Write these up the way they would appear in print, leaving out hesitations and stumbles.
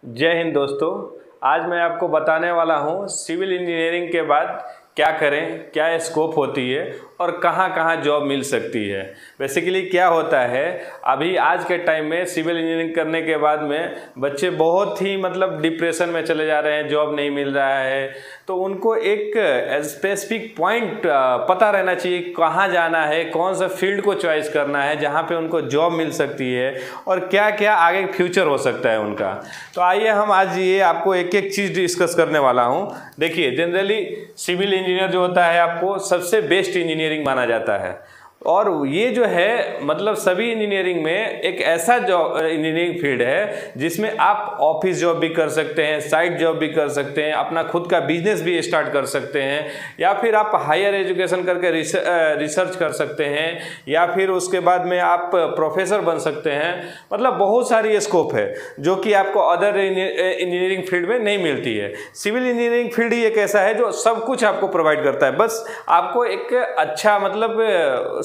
जय हिंद दोस्तों। आज मैं आपको बताने वाला हूँ सिविल इंजीनियरिंग के बाद क्या करें, क्या स्कोप होती है और कहाँ कहाँ जॉब मिल सकती है। बेसिकली क्या होता है, अभी आज के टाइम में सिविल इंजीनियरिंग करने के बाद में बच्चे बहुत ही डिप्रेशन में चले जा रहे हैं, जॉब नहीं मिल रहा है। तो उनको एक स्पेसिफिक पॉइंट पता रहना चाहिए, कहाँ जाना है, कौन सा फील्ड को चॉइस करना है जहाँ पे उनको जॉब मिल सकती है और क्या क्या आगे फ्यूचर हो सकता है उनका। तो आइए हम आज ये आपको एक एक चीज़ डिस्कस करने वाला हूँ। देखिए, जनरली सिविल इंजीनियर जो होता है आपको सबसे बेस्ट इंजीनियरिंग माना जाता है, और ये जो है सभी इंजीनियरिंग में एक ऐसा जॉब इंजीनियरिंग फील्ड है जिसमें आप ऑफिस जॉब भी कर सकते हैं, साइट जॉब भी कर सकते हैं, अपना खुद का बिजनेस भी स्टार्ट कर सकते हैं, या फिर आप हायर एजुकेशन करके रिसर्च कर सकते हैं, या फिर उसके बाद में आप प्रोफेसर बन सकते हैं। बहुत सारी स्कोप है जो कि आपको अदर इंजीनियरिंग फील्ड में नहीं मिलती है। सिविल इंजीनियरिंग फील्ड ही एक ऐसा है जो सब कुछ आपको प्रोवाइड करता है, बस आपको एक अच्छा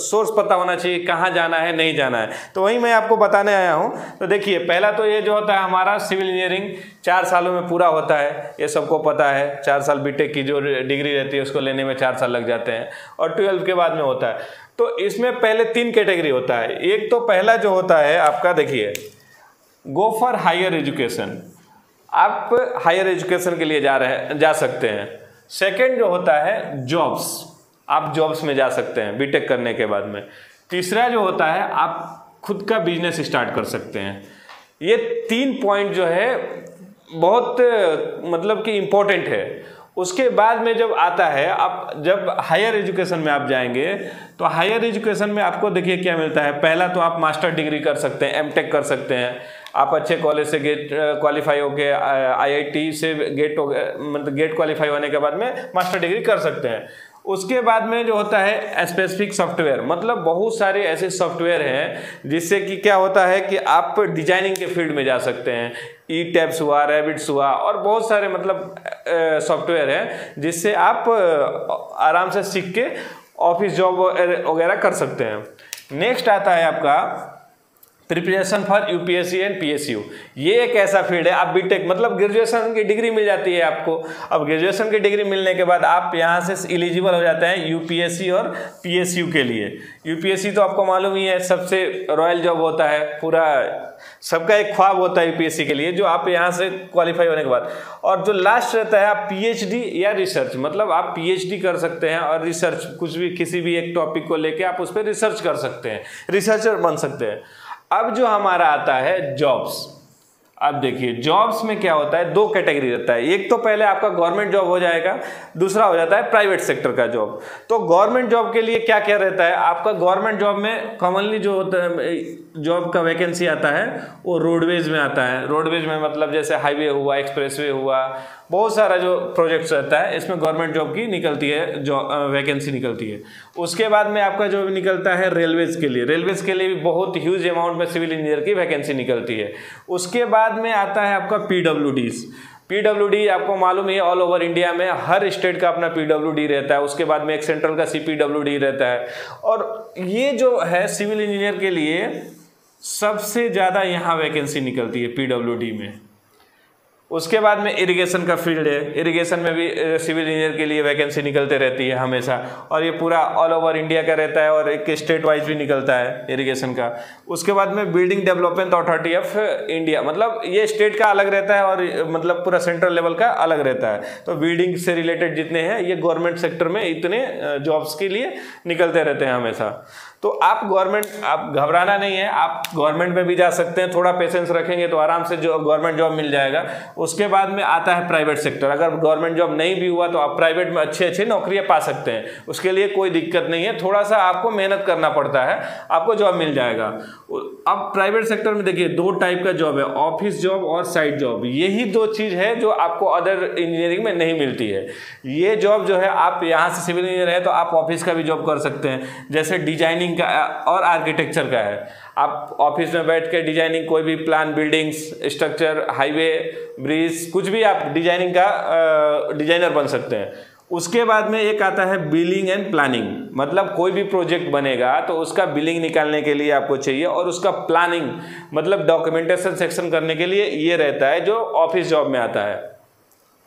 सोर्स पता होना चाहिए कहाँ जाना है, नहीं जाना है। तो वही मैं आपको बताने आया हूँ। तो देखिए, पहला तो ये जो होता है हमारा सिविल इंजीनियरिंग 4 सालों में पूरा होता है, ये सबको पता है। 4 साल बीटेक की जो डिग्री रहती है उसको लेने में 4 साल लग जाते हैं, और 12 के बाद में होता है। तो इसमें पहले 3 कैटेगरी होता है। एक तो पहला जो होता है आपका, देखिए, गो फॉर हायर एजुकेशन, आप हायर एजुकेशन के लिए जा सकते हैं। सेकेंड जो होता है जॉब्स, आप जॉब्स में जा सकते हैं बीटेक करने के बाद में। तीसरा जो होता है आप खुद का बिजनेस स्टार्ट कर सकते हैं। ये 3 पॉइंट जो है बहुत कि इम्पोर्टेंट है। उसके बाद में जब आता है, आप जब हायर एजुकेशन में आप जाएंगे तो हायर एजुकेशन में आपको देखिए क्या मिलता है। पहला तो आप मास्टर डिग्री कर सकते हैं, एमटेक कर सकते हैं। आप अच्छे कॉलेज से गेट क्वालिफाई होके आईआईटी से गेट क्वालिफाई होने के बाद में मास्टर डिग्री कर सकते हैं। उसके बाद में जो होता है स्पेसिफिक सॉफ्टवेयर, बहुत सारे ऐसे सॉफ्टवेयर हैं जिससे कि क्या होता है कि आप डिजाइनिंग के फील्ड में जा सकते हैं। ई टैब्स हुआ, रैबिट्स हुआ, और बहुत सारे सॉफ्टवेयर हैं जिससे आप आराम से सीख के ऑफिस जॉब वगैरह कर सकते हैं। नेक्स्ट आता है आपका preparation for UPSC and PSU. ये एक ऐसा फील्ड है, आप बीटेक ग्रेजुएशन की डिग्री मिल जाती है आपको। अब ग्रेजुएशन की डिग्री मिलने के बाद आप यहाँ से एलिजिबल हो जाते हैं यूपीएससी और पीएसयू के लिए। यूपीएससी तो आपको मालूम ही है, सबसे रॉयल जॉब होता है, पूरा सबका एक ख्वाब होता है यूपीएससी के लिए, जो आप यहाँ से क्वालिफाई होने के बाद। और जो लास्ट रहता है आप पीएचडी या रिसर्च, आप पीएचडी कर सकते हैं और रिसर्च, कुछ भी किसी भी एक टॉपिक को लेके आप उस पर रिसर्च कर सकते हैं, रिसर्चर बन सकते हैं। अब जो हमारा आता है जॉब्स। अब देखिए, जॉब्स में क्या होता है, 2 कैटेगरी रहता है। एक तो पहले आपका गवर्नमेंट जॉब हो जाएगा, दूसरा हो जाता है प्राइवेट सेक्टर का जॉब। तो गवर्नमेंट जॉब के लिए क्या क्या रहता है आपका, गवर्नमेंट जॉब में कॉमनली जो होता है जॉब का वैकेंसी आता है वो रोडवेज में आता है। रोडवेज में जैसे हाईवे हुआ, एक्सप्रेसवे हुआ, बहुत सारा जो प्रोजेक्ट्स रहता है इसमें गवर्नमेंट जॉब की निकलती है, जो वैकेंसी निकलती है। उसके बाद में आपका जो निकलता है रेलवेज के लिए, रेलवेज के लिए भी बहुत ह्यूज अमाउंट में सिविल इंजीनियर की वैकेंसी निकलती है। उसके बाद में आता है आपका पीडब्ल्यूडीज। पीडब्ल्यूडी आपको मालूम है, ऑल ओवर इंडिया में हर स्टेट का अपना पीडब्ल्यूडी रहता है। उसके बाद में एक सेंट्रल का सीपीडब्ल्यूडी रहता है। और ये जो है सिविल इंजीनियर के लिए सबसे ज़्यादा यहाँ वैकेंसी निकलती है पीडब्ल्यूडी में। उसके बाद में इरिगेशन का फील्ड है, इरिगेशन में भी सिविल इंजीनियर के लिए वैकेंसी निकलते रहती है हमेशा, और ये पूरा ऑल ओवर इंडिया का रहता है, और एक स्टेट वाइज भी निकलता है इरिगेशन का। उसके बाद में building development authority of India, ये स्टेट का अलग रहता है और पूरा सेंट्रल लेवल का अलग रहता है। तो बिल्डिंग से रिलेटेड जितने हैं ये गवर्नमेंट सेक्टर में इतने जॉब्स के लिए निकलते रहते हैं हमेशा। तो आप घबराना नहीं है, आप गवर्नमेंट में भी जा सकते हैं। थोड़ा पेशेंस रखेंगे तो आराम से जो गवर्नमेंट जॉब मिल जाएगा। उसके बाद में आता है प्राइवेट सेक्टर। अगर गवर्नमेंट जॉब नहीं भी हुआ तो आप प्राइवेट में अच्छे नौकरियां पा सकते हैं, उसके लिए कोई दिक्कत नहीं है। थोड़ा सा आपको मेहनत करना पड़ता है, आपको जॉब मिल जाएगा। अब प्राइवेट सेक्टर में देखिए 2 टाइप का जॉब है, ऑफिस जॉब और साइट जॉब। यही 2 चीज़ है जो आपको अदर इंजीनियरिंग में नहीं मिलती है। ये जॉब जो है, आप यहाँ से सिविल इंजीनियर है तो आप ऑफिस का भी जॉब कर सकते हैं, जैसे डिजाइनिंग का और आर्किटेक्चर का है। आप ऑफिस में बैठ के डिजाइनिंग, कोई भी plan, buildings, structure, highway, bridge, कुछ भी आप डिजाइनिंग का डिजाइनर बन सकते हैं। उसके बाद में एक आता है बिलिंग एंड प्लानिंग, मतलब कोई भी प्रोजेक्ट बनेगा तो उसका बिलिंग निकालने के लिए आपको चाहिए, और उसका प्लानिंग मतलब डॉक्यूमेंटेशन सेक्शन करने के लिए ये रहता है जो ऑफिस जॉब में आता है।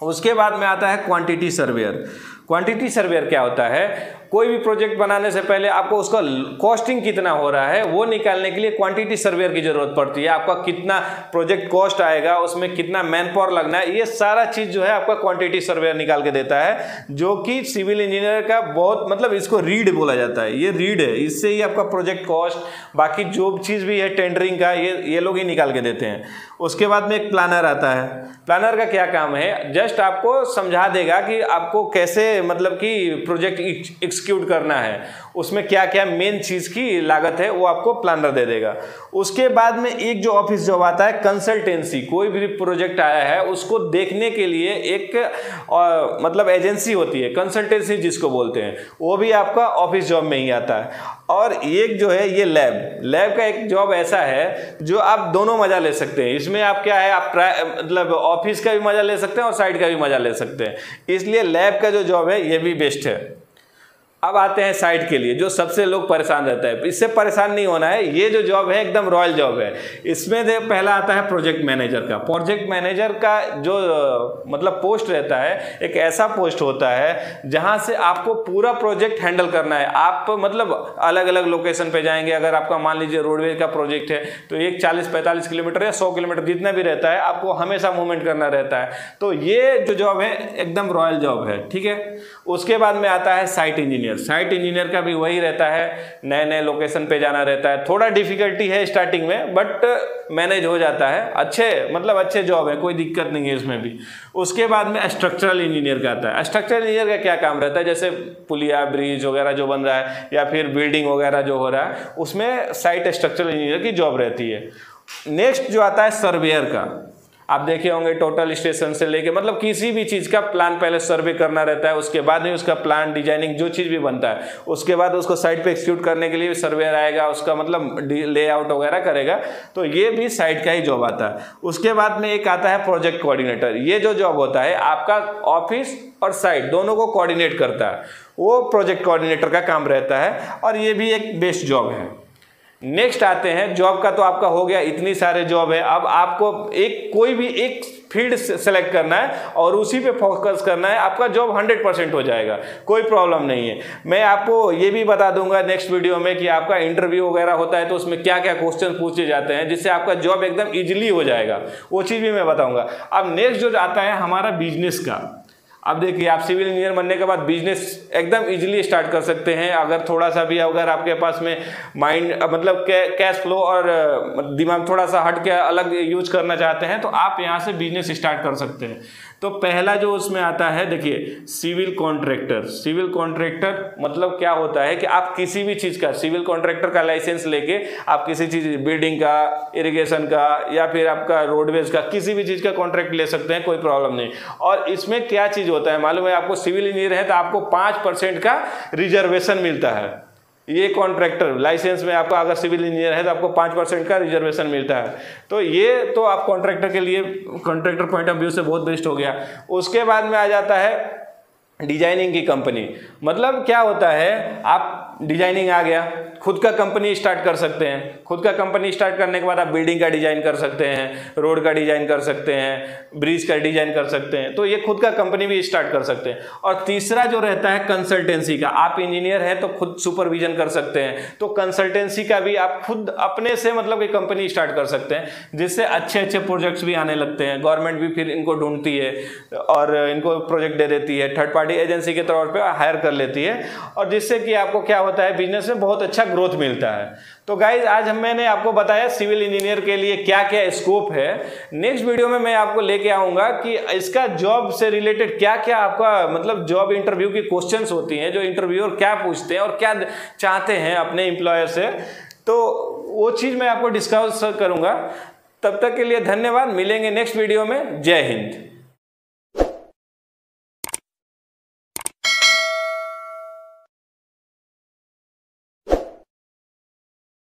उसके बाद में आता है क्वांटिटी सर्वेयर। क्वांटिटी सर्वेयर क्या होता है, कोई भी प्रोजेक्ट बनाने से पहले आपको उसका कॉस्टिंग कितना हो रहा है वो निकालने के लिए क्वांटिटी सर्वेयर की जरूरत पड़ती है। आपका कितना प्रोजेक्ट कॉस्ट आएगा, उसमें कितना मैन पावर लगना है, ये सारा चीज जो है आपका क्वांटिटी सर्वेयर निकाल के देता है, जो कि सिविल इंजीनियर का बहुत मतलब इसको रीड बोला जाता है, ये रीड है, इससे ही आपका प्रोजेक्ट कॉस्ट बाकी जो चीज भी है टेंडरिंग का ये लोग ही निकाल के देते हैं। उसके बाद में एक प्लानर आता है। प्लानर का क्या काम है, जस्ट आपको समझा देगा कि आपको कैसे मतलब कि प्रोजेक्ट एग्जीक्यूट करना है, उसमें क्या क्या मेन चीज की लागत है वो आपको प्लानर दे देगा। उसके बाद में एक जो ऑफिस जॉब आता है कंसल्टेंसी, कोई भी प्रोजेक्ट आया है उसको देखने के लिए एक मतलब एजेंसी होती है कंसल्टेंसी जिसको बोलते हैं, वो भी आपका ऑफिस जॉब में ही आता है। और एक जो है ये लैब का एक जॉब ऐसा है जो आप दोनों मजा ले सकते हैं। इसमें आप क्या है, आप मतलब ऑफिस का भी मजा ले सकते हैं और साइड का भी मजा ले सकते हैं, इसलिए लैब का जो जॉब है ये भी बेस्ट है। अब आते हैं साइट के लिए, जो सबसे लोग परेशान रहता है, इससे परेशान नहीं होना है, ये जो जॉब है एकदम रॉयल जॉब है। इसमें पहला आता है प्रोजेक्ट मैनेजर का। प्रोजेक्ट मैनेजर का जो मतलब पोस्ट रहता है, एक ऐसा पोस्ट होता है जहां से आपको पूरा प्रोजेक्ट हैंडल करना है। आप मतलब अलग अलग लोकेशन पे जाएंगे, अगर आपका मान लीजिए रोडवेज का प्रोजेक्ट है तो एक 40-45 किलोमीटर या 100 किलोमीटर जितना भी रहता है, आपको हमेशा मूवमेंट करना रहता है। तो ये जो जॉब है एकदम रॉयल जॉब है, ठीक है। उसके बाद में आता है साइट इंजीनियर। साइट इंजीनियर का भी वही रहता है, नए नए लोकेशन पे जाना रहता है, थोड़ा डिफिकल्टी है स्टार्टिंग में बट मैनेज हो जाता है, अच्छे जॉब है, कोई दिक्कत नहीं है इसमें भी। उसके बाद में स्ट्रक्चरल इंजीनियर का आता है। स्ट्रक्चरल इंजीनियर का क्या काम रहता है, जैसे पुलिया ब्रिज वगैरह जो बन रहा है या फिर बिल्डिंग वगैरह जो हो रहा है, उसमें साइट स्ट्रक्चरल इंजीनियर की जॉब रहती है। नेक्स्ट जो आता है सर्वेयर का, आप देखे होंगे टोटल स्टेशन से लेके मतलब किसी भी चीज़ का प्लान पहले सर्वे करना रहता है, उसके बाद ही उसका प्लान डिजाइनिंग जो चीज़ भी बनता है उसके बाद उसको साइट पे एक्सिक्यूट करने के लिए सर्वेयर आएगा, उसका मतलब लेआउट वगैरह करेगा। तो ये भी साइट का ही जॉब आता है। उसके बाद में एक आता है प्रोजेक्ट कोऑर्डिनेटर। ये जो जॉब होता है आपका ऑफिस और साइट दोनों को कोऑर्डिनेट करता है, वो प्रोजेक्ट कोऑर्डिनेटर का काम रहता है और ये भी एक बेस्ट जॉब है। नेक्स्ट आते हैं जॉब का, तो आपका हो गया, इतनी सारे जॉब है। अब आपको कोई भी एक फील्ड सेलेक्ट करना है और उसी पे फोकस करना है, आपका जॉब 100% हो जाएगा, कोई प्रॉब्लम नहीं है। मैं आपको ये भी बता दूंगा नेक्स्ट वीडियो में कि आपका इंटरव्यू वगैरह होता है तो उसमें क्या क्या क्वेश्चन पूछे जाते हैं जिससे आपका जॉब एकदम इजीली हो जाएगा, वो चीज़ भी मैं बताऊंगा। अब नेक्स्ट जो आता है हमारा बिजनेस का। अब देखिए, आप सिविल इंजीनियर बनने के बाद बिजनेस एकदम इजीली स्टार्ट कर सकते हैं। अगर थोड़ा सा भी अगर आपके पास में माइंड मतलब कैश फ्लो और दिमाग थोड़ा सा हट के अलग यूज करना चाहते हैं तो आप यहाँ से बिजनेस स्टार्ट कर सकते हैं। तो पहला जो उसमें आता है, देखिए सिविल कॉन्ट्रैक्टर। सिविल कॉन्ट्रैक्टर मतलब क्या होता है कि आप किसी भी चीज़ का सिविल कॉन्ट्रैक्टर का लाइसेंस लेके आप किसी चीज़ बिल्डिंग का, इरिगेशन का या फिर आपका रोडवेज का किसी भी चीज़ का कॉन्ट्रैक्ट ले सकते हैं, कोई प्रॉब्लम नहीं। और इसमें क्या चीज़ होता है मालूम है आपको, सिविल इंजीनियर है तो आपको 5% का रिजर्वेशन मिलता है। ये कॉन्ट्रैक्टर लाइसेंस में आपका अगर सिविल इंजीनियर है तो आपको 5% का रिजर्वेशन मिलता है। तो ये तो आप कॉन्ट्रैक्टर के लिए कॉन्ट्रैक्टर पॉइंट ऑफ व्यू से बहुत बेस्ट हो गया। उसके बाद में आ जाता है डिजाइनिंग की कंपनी। मतलब क्या होता है, आप डिजाइनिंग आ गया, खुद का कंपनी स्टार्ट कर सकते हैं। खुद का कंपनी स्टार्ट करने के बाद आप बिल्डिंग का डिजाइन कर सकते हैं, रोड का डिजाइन कर सकते हैं, ब्रिज का डिजाइन कर सकते हैं। तो ये खुद का कंपनी भी स्टार्ट कर सकते हैं। और तीसरा जो रहता है कंसल्टेंसी का, आप इंजीनियर है तो खुद सुपरविजन कर सकते हैं, तो कंसल्टेंसी का भी आप खुद अपने से मतलब एक कंपनी स्टार्ट कर सकते हैं, जिससे अच्छे अच्छे प्रोजेक्ट्स भी आने लगते हैं। गवर्नमेंट भी फिर इनको ढूंढती है और इनको प्रोजेक्ट दे देती है, थर्ड पार्टी एजेंसी के तौर पर हायर कर लेती है, और जिससे कि आपको क्या होता है, बिजनेस में बहुत अच्छा ग्रोथ मिलता है। तो गाइज आज मैंने आपको बताया सिविल इंजीनियर के लिए क्या क्या स्कोप है। नेक्स्ट वीडियो में मैं आपको लेके आऊंगा कि इसका जॉब से रिलेटेड क्या क्या आपका मतलब जॉब इंटरव्यू की क्वेश्चंस होती हैं, जो इंटरव्यूअर क्या पूछते हैं और क्या चाहते हैं अपने एम्प्लॉयर से, तो वो चीज़ मैं आपको डिस्कस करूंगा। तब तक के लिए धन्यवाद, मिलेंगे नेक्स्ट वीडियो में। जय हिंद।